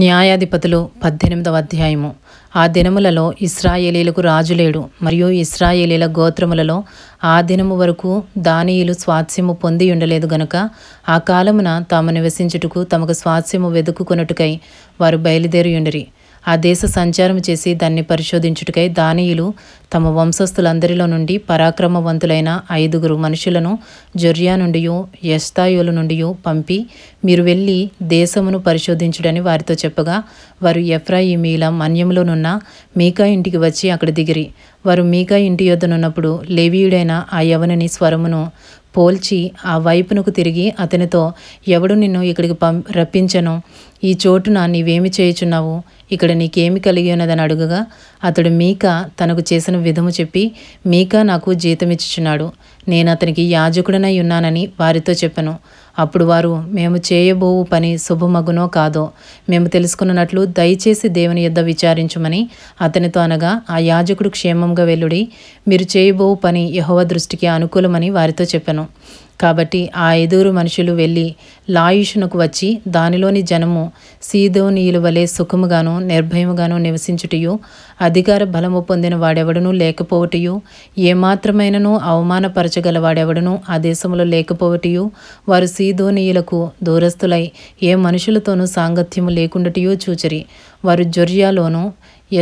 న్యాయాధిపతులు 18వ అధ్యాయము. ఆ దినములలో ఇశ్రాయేలీలకు రాజు లేడు, మరియు ఇశ్రాయేలీల గోత్రములలో ఆ దినము వరకు దానియేలు స్వాస్థ్యము పొంది ఉండలేదు గనుక ఆ కాలమున తాము నివసించుటకు తమకు స్వాస్థ్యము వెదుకుకొనుటకై వారు బయలుదేరియుండిరి. ఆ దేశ సంచారము చేసి దాన్ని పరిశోధించుటకై దానియేలు తమ వంశస్థులందరిలో నుండి పరాక్రమవంతులైన 5 మనుషులను జొర్యా నుండియు ఎష్తాయోలు నుండియు పంపి, మీరు వెళ్ళి దేశమును పరిశోధించుడని వారితో చెప్పగా, వారు ఎఫ్రాయిమీల మన్యములోనున్న మీకా ఇంటికి వచ్చి అక్కడ దిగిరి. వారు మీకా ఇంటి యొద్దనున్నప్పుడు లేవీయుడైన ఆ యవనుని స్వరమును పోల్చి ఆ వైపునకు తిరిగి అతనితో, ఎవడు నిన్ను ఇక్కడికి రప్పించను? ఈ చోటున నీవేమి చేయుచున్నావు? ఇక్కడ నీకేమి కలిగి ఉన్నదని అడుగగా, అతడు మీకా తనకు చేసిన విధము చెప్పి, మీకా నాకు జీతమిచ్చుచున్నాడు, నేను అతనికి యాజకుడనై ఉన్నానని వారితో చెప్పెను. అప్పుడు వారు, మేము చేయబోవు పని శుభమగునో కాదో మేము తెలుసుకున్నట్లు దయచేసి దేవుని యొద్ద విచారించుమని అతనితో అనగా, ఆ యాజకుడు క్షేమంగా వెల్లుడి, మీరు చేయబోవు పని యెహోవా దృష్టికి అనుకూలమని వారితో చెప్పెను. కాబట్టి ఆ 5 మనుషులు వెళ్ళి లాయిషునకు వచ్చి, దానిలోని జనము సీదోనీయుల వలె సుఖముగాను నిర్భయముగాను నివసించుటయు, అధికార బలము పొందిన వాడెవడనూ లేకపోవటయు, ఏమాత్రమైనను అవమానపరచగల వాడెవడనూ ఆ దేశంలో లేకపోవటయు, వారు సీదోనీయులకు దూరస్థులై ఏ మనుషులతోనూ సాంగత్యము లేకుండాటయు చూచిరి. వారు జొర్యాలోను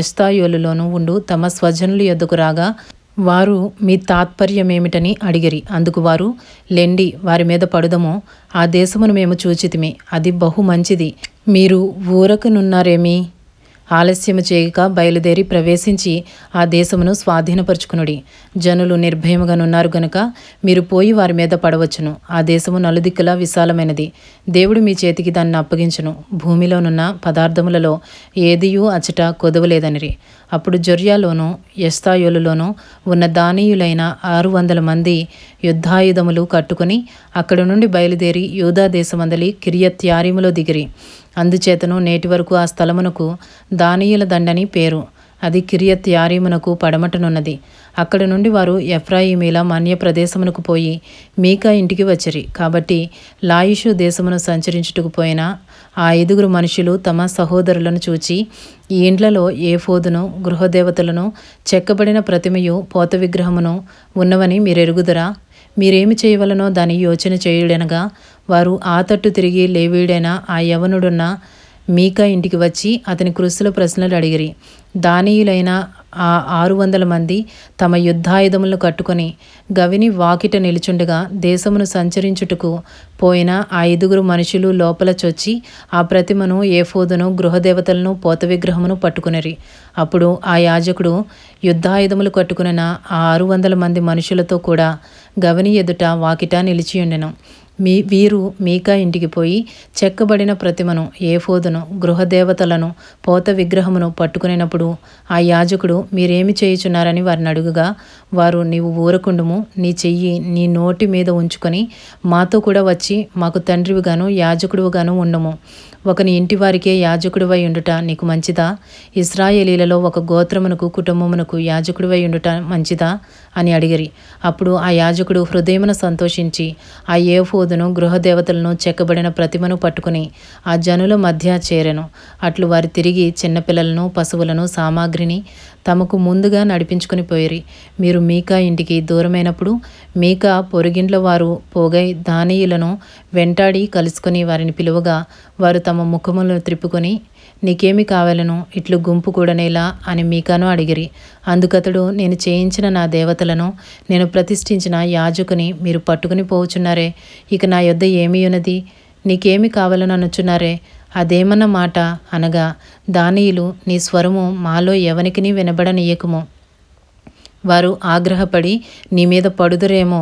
ఎష్తాయోలులోను ఉండు తమ స్వజనుల యొద్దకు రాగా, వారు మీ తాత్పర్యమేమిటని అడిగిరి. అందుకు వారు, లెండి, వారి మీద పడుదము, ఆ దేశమును మేము చూచితిమి, అది బహు మంచిది, మీరు ఊరకనున్నారేమి? ఆలస్యము చేయక బయలుదేరి ప్రవేశించి ఆ దేశమును స్వాధీనపరుచుకునుడి. జనులు నిర్భయముగానున్నారు గనుక మీరు పోయి వారి మీద పడవచ్చును. ఆ దేశము నలుదిక్కులా విశాలమైనది, దేవుడు మీ చేతికి దాన్ని అప్పగించును. భూమిలోనున్న పదార్థములలో ఏదియూ అచట కొదవలేదనిరి. అప్పుడు జొర్యాలోను ఎష్తాయోలులోను ఉన్న దానీయులైన 600 మంది యుద్ధాయుధములు కట్టుకుని అక్కడ నుండి బయలుదేరి యూదా దేశమందలి కిర్యత్యారీములో దిగిరి. అందుచేతను నేటి వరకు ఆ స్థలమునకు దానియేల దండని పేరు. అది కిర్యత్యారీమునకు పడమటనున్నది. అక్కడ నుండి వారు ఎఫ్రాయిమీల మన్య ప్రదేశమునకు పోయి మీకా ఇంటికి వచ్చిరి. కాబట్టి లాయిషు దేశమును సంచరించుటకు పోయిన ఆ 5 మనుషులు తమ సహోదరులను చూచి, ఈ ఇండ్లలో ఏఫోదును గృహదేవతలను చెక్కబడిన ప్రతిమయు పోత విగ్రహమును ఉన్నవని మీరెరుగుదురా? మీరేమి చేయవలనో దాని యోచన చేయుడనగా, వారు ఆ తట్టు తిరిగి లేవీయుడైన ఆ యవనుడున్న మీకా ఇంటికి వచ్చి అతని కృస్సుల ప్రశ్నలు అడిగిరి. దానీయులైన ఆ 600 మంది తమ యుద్ధాయుధములను కట్టుకొని గవిని వాకిట నిలుచుండగా, దేశమును సంచరించుటకు పోయిన ఆ 5 మనుషులు లోపల చొచ్చి ఆ ప్రతిమను, ఏఫోదును, గృహదేవతలను, పోత విగ్రహమును పట్టుకునిరి. అప్పుడు ఆ యాజకుడు యుద్ధాయుధములు కట్టుకున్న ఆ 600 మంది మనుషులతో కూడా గవిని ఎదుట వాకిట నిలిచియుండెను. వీరు మీకా ఇంటికి పోయి చెక్కబడిన ప్రతిమను, ఏఫోదును, గృహదేవతలను, పోత విగ్రహమును పట్టుకునేటప్పుడు ఆ యాజకుడు, మీరేమి చేయుచున్నారని వారిని అడుగుగా, వారు, నీవు ఊరకుండుము, నీ చెయ్యి నీ నోటి మీద ఉంచుకొని మాతో కూడా వచ్చి మాకు తండ్రివిగాను యాజకుడివిగాను ఉండము. ఒకని ఇంటి వారికే యాజకుడివై ఉండుట నీకు మంచిదా? ఇశ్రాయేలీలలో ఒక గోత్రమునకు కుటుంబమునకు యాజకుడివై ఉండుట మంచిదా అని అడిగిరి. అప్పుడు ఆ యాజకుడు హృదయమున సంతోషించి ఆ ఏఫోదును, గృహదేవతలను, చెక్కబడిన ప్రతిమను పట్టుకుని ఆ జనుల మధ్య చేరెను. అట్లు వారు తిరిగి చిన్నపిల్లలను, పశువులను, సామాగ్రిని తమకు ముందుగా నడిపించుకుని పోయిరి. మీరు మీకా ఇంటికి దూరమైనప్పుడు మీకా పొరుగిండ్ల వారు పోగై దానీయులను వెంటాడి కలుసుకొని వారిని పిలువగా, వారు తమ ముఖములను త్రిప్పుకొని, నీకేమి కావాలను, ఇట్లు గుంపు కూడనేలా అని మీకాను అడిగిరి. అందుకతడు, నేను చేయించిన నా దేవతలను, నేను ప్రతిష్ఠించిన యాజకుని మీరు పట్టుకుని పోవుచున్నారే, ఇక నా యొద్ద ఏమీ ఉన్నది? నీకేమి కావాలని అనుచున్నారే? అదేమన్న మాట అనగా, దానీయులు, నీ స్వరము మాలో ఎవనికిని వినబడనీయకుము, వారు ఆగ్రహపడి నీ మీద పడుదురేమో,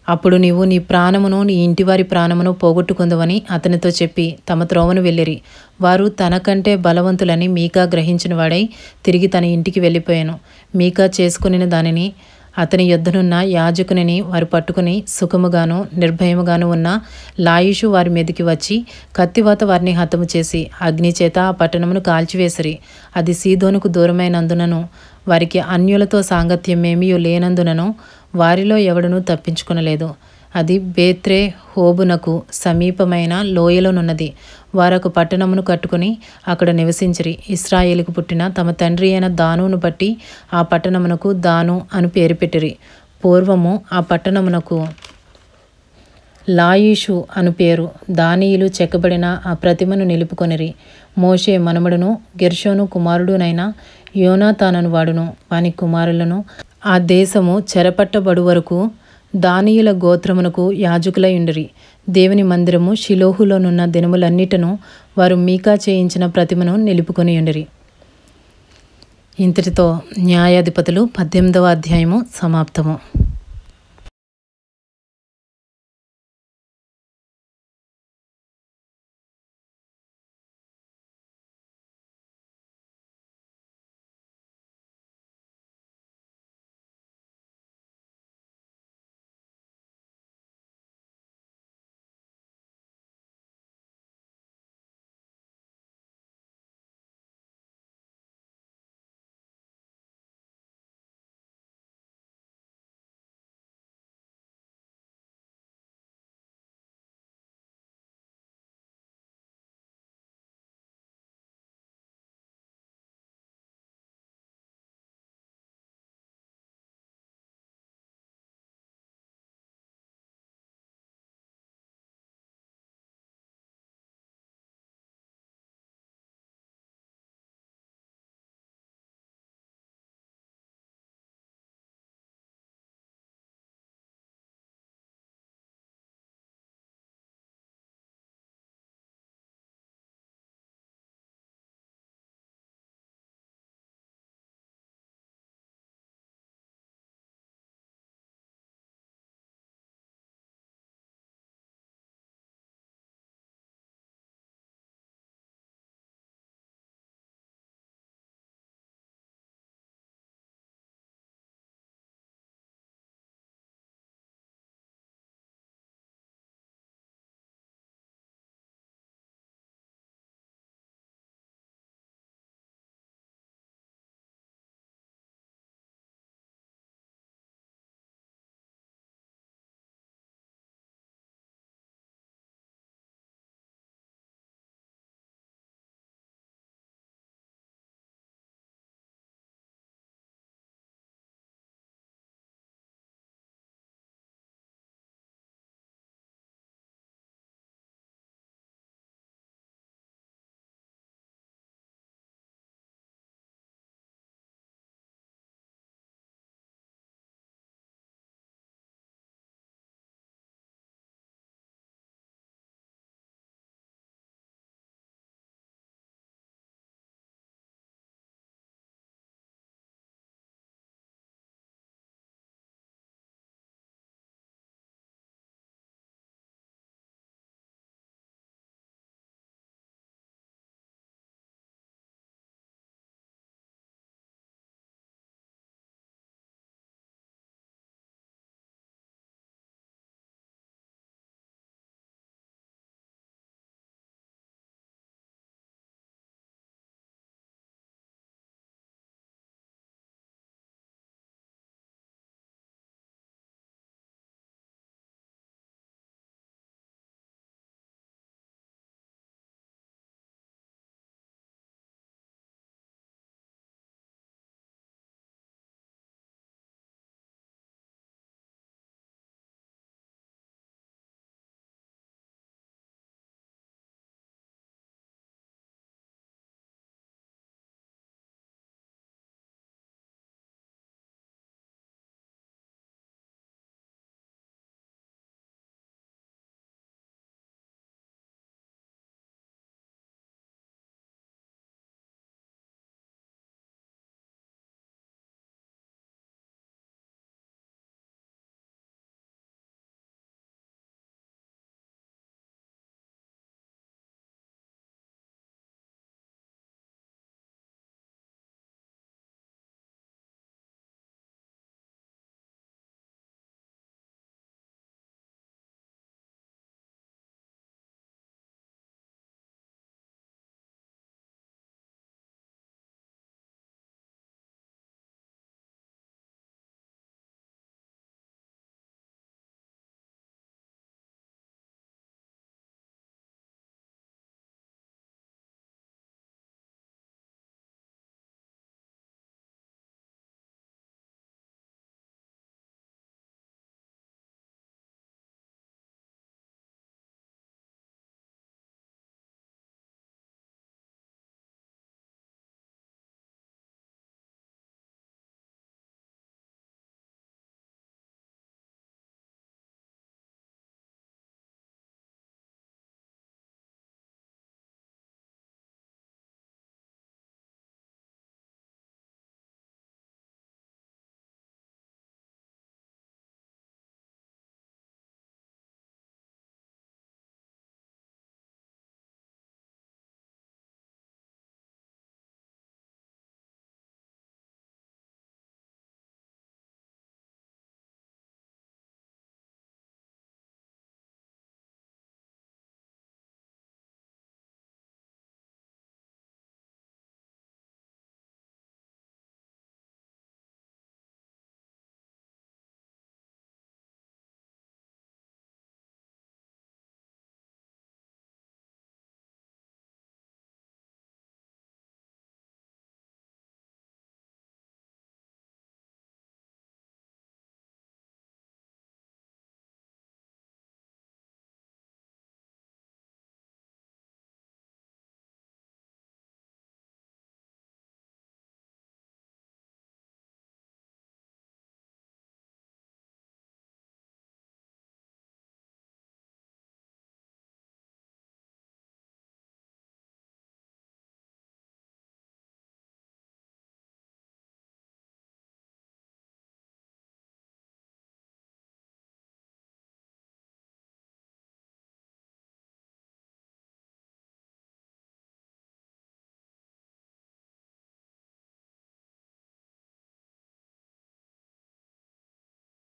అప్పుడు నీవు నీ ప్రాణమును నీ ఇంటివారి ప్రాణమును పోగొట్టుకుందువని అతనితో చెప్పి తమ త్రోవను వెళ్ళిరి. వారు తనకంటే బలవంతులని మీకా గ్రహించిన వాడై తిరిగి తన ఇంటికి వెళ్ళిపోయాను. మీకా చేసుకుని దానిని అతని యొద్దనున్న యాజకునిని వారు పట్టుకుని సుఖముగాను నిర్భయముగాను ఉన్న లాయిషు వారి మీదకి వచ్చి కత్తివాత వారిని హతము చేసి అగ్నిచేత ఆ పట్టణమును కాల్చివేసిరి. అది సీదోనుకు దూరమైనందునను వారికి అన్యులతో సాంగత్యమేమీ లేనందునను వారిలో ఎవడనూ తప్పించుకొనలేదు. అది బేత్రే హోబునకు సమీపమైన లోయలోనున్నది. వారొక పట్టణమును కట్టుకుని అక్కడ నివసించిరి. ఇశ్రాయేలుకు పుట్టిన తమ తండ్రి అయిన దానును బట్టి ఆ పట్టణమునకు దాను అని పేరు పెట్టిరి. పూర్వము ఆ పట్టణమునకు లాయిషు అను పేరు. దానియులు చెక్కబడిన ఆ ప్రతిమను నిలుపుకొనిరి. మోషే మనుమడును గెర్షోను కుమారుడునైన యోనాతానను వాడును వాని కుమారులను ఆ దేశము చెరపట్టబడు వరకు దానియుల గోత్రమునకు యాజకులై ఉండిరి. దేవుని మందిరము షిలోహులోనున్న దినములన్నిటను వారు మీకా చేయించిన ప్రతిమను నిలుపుకొని ఉండిరి. ఇంతటితో న్యాయాధిపతులు 18వ అధ్యాయము సమాప్తము.